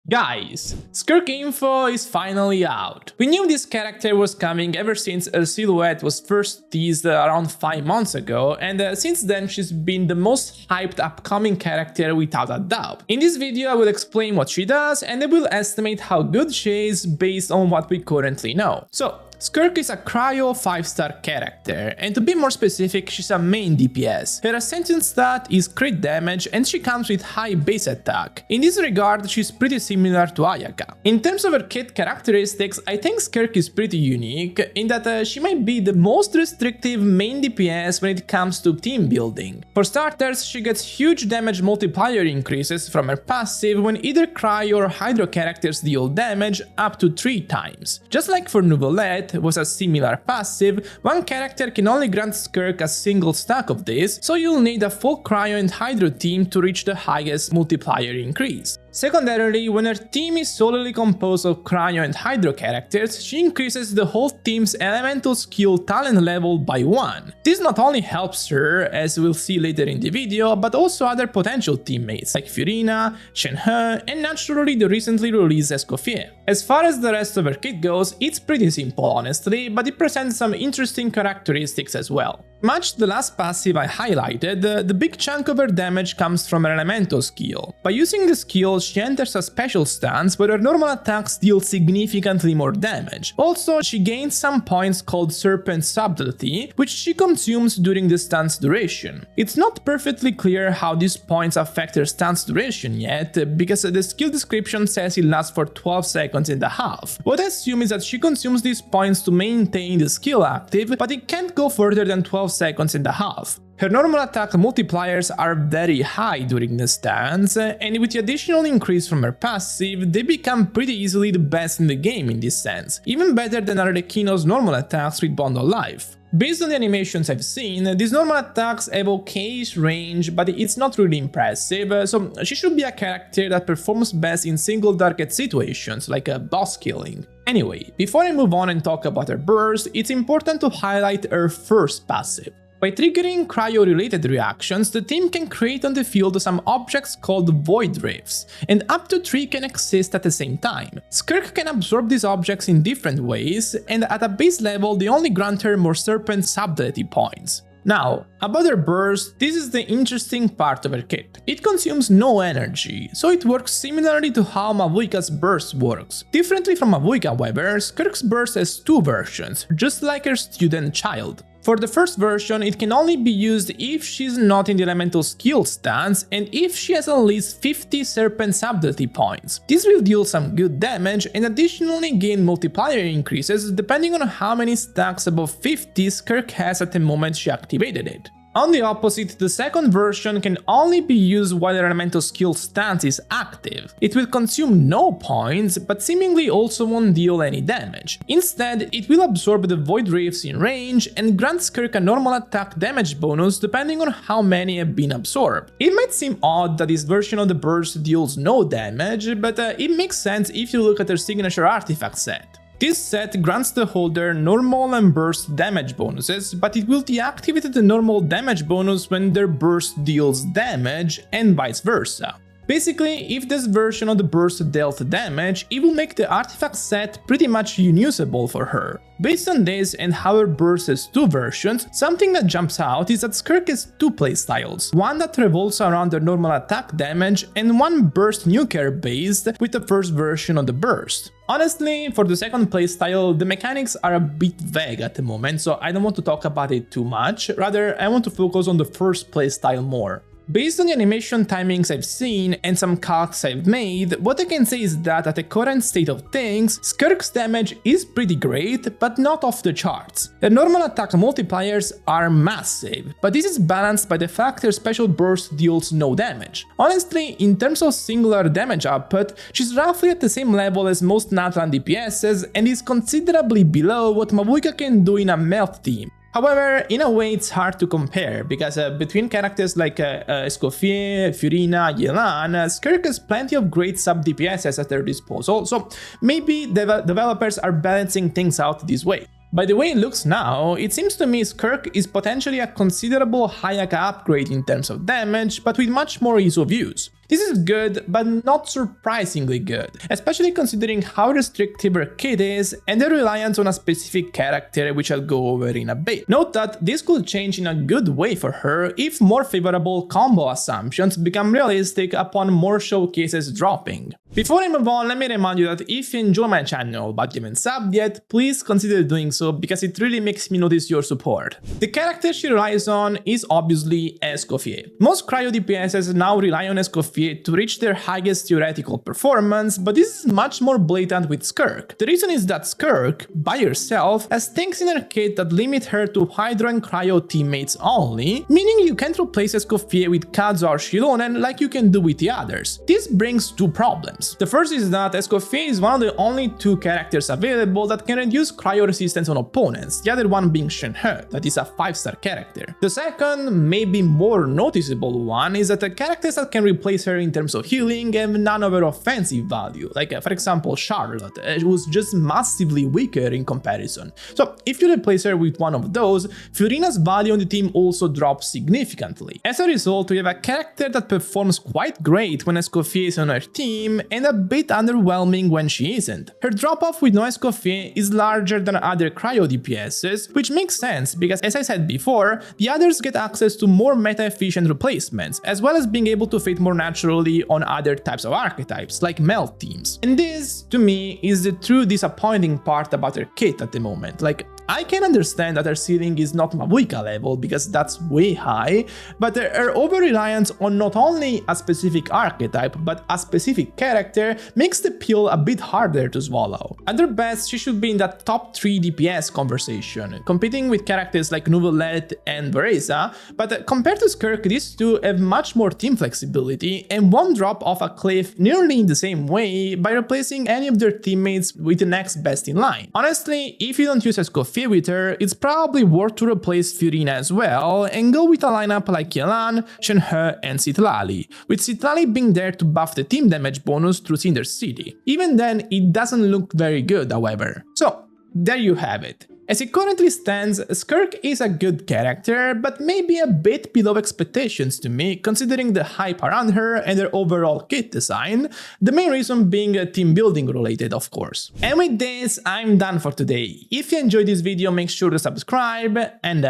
Guys, Skirk info is finally out. We knew this character was coming ever since her silhouette was first teased around 5 months ago, and since then she's been the most hyped upcoming character without a doubt. In this video I will explain what she does and I will estimate how good she is based on what we currently know. So, Skirk is a cryo 5-star character, and to be more specific, she's a main DPS. Her ascension stat is crit damage and she comes with high base attack. In this regard, she's pretty similar to Ayaka. In terms of her kit characteristics, I think Skirk is pretty unique, in that she might be the most restrictive main DPS when it comes to team building. For starters, she gets huge damage multiplier increases from her passive when either cryo or hydro characters deal damage up to 3 times. Just like for Nouvelette was a similar passive, one character can only grant Skirk a single stack of this, so you'll need a full cryo and hydro team to reach the highest multiplier increase. Secondarily, when her team is solely composed of cryo and hydro characters, she increases the whole team's elemental skill talent level by 1. This not only helps her, as we'll see later in the video, but also other potential teammates like Furina, Shenhe, and naturally the recently released Escoffier. As far as the rest of her kit goes, it's pretty simple honestly, but it presents some interesting characteristics as well. Much the last passive I highlighted, the big chunk of her damage comes from her elemental skill. By using the skill, she enters a special stance where her normal attacks deal significantly more damage. Also, she gains some points called Serpent Subtlety, which she consumes during the stance duration. It's not perfectly clear how these points affect her stance duration yet, because the skill description says it lasts for 12 seconds and a half. What I assume is that she consumes these points to maintain the skill active, but it can't go further than 12 seconds and a half. Her normal attack multipliers are very high during the stance, and with the additional increase from her passive, they become pretty easily the best in the game in this sense, even better than Arlecchino's normal attacks with Bond of Life. Based on the animations I've seen, these normal attacks have okayish range, but it's not really impressive, so she should be a character that performs best in single target situations, like a boss killing. Anyway, before I move on and talk about her burst, it's important to highlight her first passive. By triggering cryo-related reactions, the team can create on the field some objects called void rifts, and up to 3 can exist at the same time. Skirk can absorb these objects in different ways, and at a base level they only grant her more Serpent Subtlety points. Now, about her burst, this is the interesting part of her kit. It consumes no energy, so it works similarly to how Mavuika's burst works. Differently from Mavuika, however, Skirk's burst has 2 versions, just like her student child. For the first version, it can only be used if she's not in the elemental skill stance and if she has at least 50 Serpent Subtlety points. This will deal some good damage and additionally gain multiplier increases depending on how many stacks above 50 Skirk has at the moment she activated it. On the opposite, the second version can only be used while her elemental skill stance is active. It will consume no points, but seemingly also won't deal any damage. Instead, it will absorb the void rifts in range and grant Skirk a normal attack damage bonus depending on how many have been absorbed. It might seem odd that this version of the burst deals no damage, but it makes sense if you look at her signature artifact set. This set grants the holder normal and burst damage bonuses, but it will deactivate the normal damage bonus when their burst deals damage, and vice versa. Basically, if this version of the burst dealt damage, it will make the artifact set pretty much unusable for her. Based on this and how her burst has 2 versions, something that jumps out is that Skirk has 2 playstyles, one that revolves around her normal attack damage and one burst nuker based with the first version of the burst. Honestly, for the second playstyle, the mechanics are a bit vague at the moment, so I don't want to talk about it too much, rather I want to focus on the first playstyle more. Based on the animation timings I've seen and some calcs I've made, what I can say is that at the current state of things, Skirk's damage is pretty great, but not off the charts. Her normal attack multipliers are massive, but this is balanced by the fact her special burst deals no damage. Honestly, in terms of singular damage output, she's roughly at the same level as most Natlan DPSs and is considerably below what Mavuika can do in a melt team. However, in a way it's hard to compare, because between characters like Escoffier, Furina, Yelan, Skirk has plenty of great sub-DPSs at their disposal, so maybe developers are balancing things out this way. By the way it looks now, it seems to me Skirk is potentially a considerable Hayaka upgrade in terms of damage, but with much more ease of use. This is good, but not surprisingly good, especially considering how restrictive her kit is and the reliance on a specific character, which I'll go over in a bit. Note that this could change in a good way for her if more favorable combo assumptions become realistic upon more showcases dropping. Before I move on, let me remind you that if you enjoy my channel but you haven't subbed yet, please consider doing so because it really makes me notice your support. The character she relies on is obviously Escoffier. Most cryo DPSs now rely on Escoffier to reach their highest theoretical performance, but this is much more blatant with Skirk. The reason is that Skirk, by herself, has things in her kit that limit her to Hydro and cryo teammates only, meaning you can't replace Escoffier with Kazuha or Shilonen like you can do with the others. This brings two problems. The first is that Escoffier is one of the only two characters available that can reduce cryo resistance on opponents, the other one being Shenhe, that is a 5-star character. The second, maybe more noticeable one, is that the characters that can replace her in terms of healing have none of her offensive value, like for example Charlotte, who's just massively weaker in comparison. So if you replace her with one of those, Fiorina's value on the team also drops significantly. As a result, we have a character that performs quite great when Escoffier is on her team, and a bit underwhelming when she isn't. Her drop-off with no Escoffier is larger than other cryo DPSs, which makes sense because, as I said before, the others get access to more meta-efficient replacements, as well as being able to fit more naturally on other types of archetypes, like melt teams. And this, to me, is the true disappointing part about her kit at the moment. Like, I can understand that her ceiling is not Mavuika level because that's way high, but her over-reliance on not only a specific archetype but a specific character makes the pill a bit harder to swallow. At their best, she should be in that top 3 DPS conversation, competing with characters like Neuvillette and Bereza, but compared to Skirk, these two have much more team flexibility and won't drop off a cliff nearly in the same way by replacing any of their teammates with the next best in line. Honestly, if you don't use Escoffier with her, it's probably worth to replace Fiorina as well and go with a lineup like Yelan, Shenhe and Citlali, with Citlali being there to buff the team damage bonus through Cinder City. Even then, it doesn't look very good, however. So, there you have it. As it currently stands, Skirk is a good character, but maybe a bit below expectations to me, considering the hype around her and her overall kit design, the main reason being team building related, of course. And with this, I'm done for today. If you enjoyed this video, make sure to subscribe, and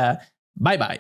bye bye.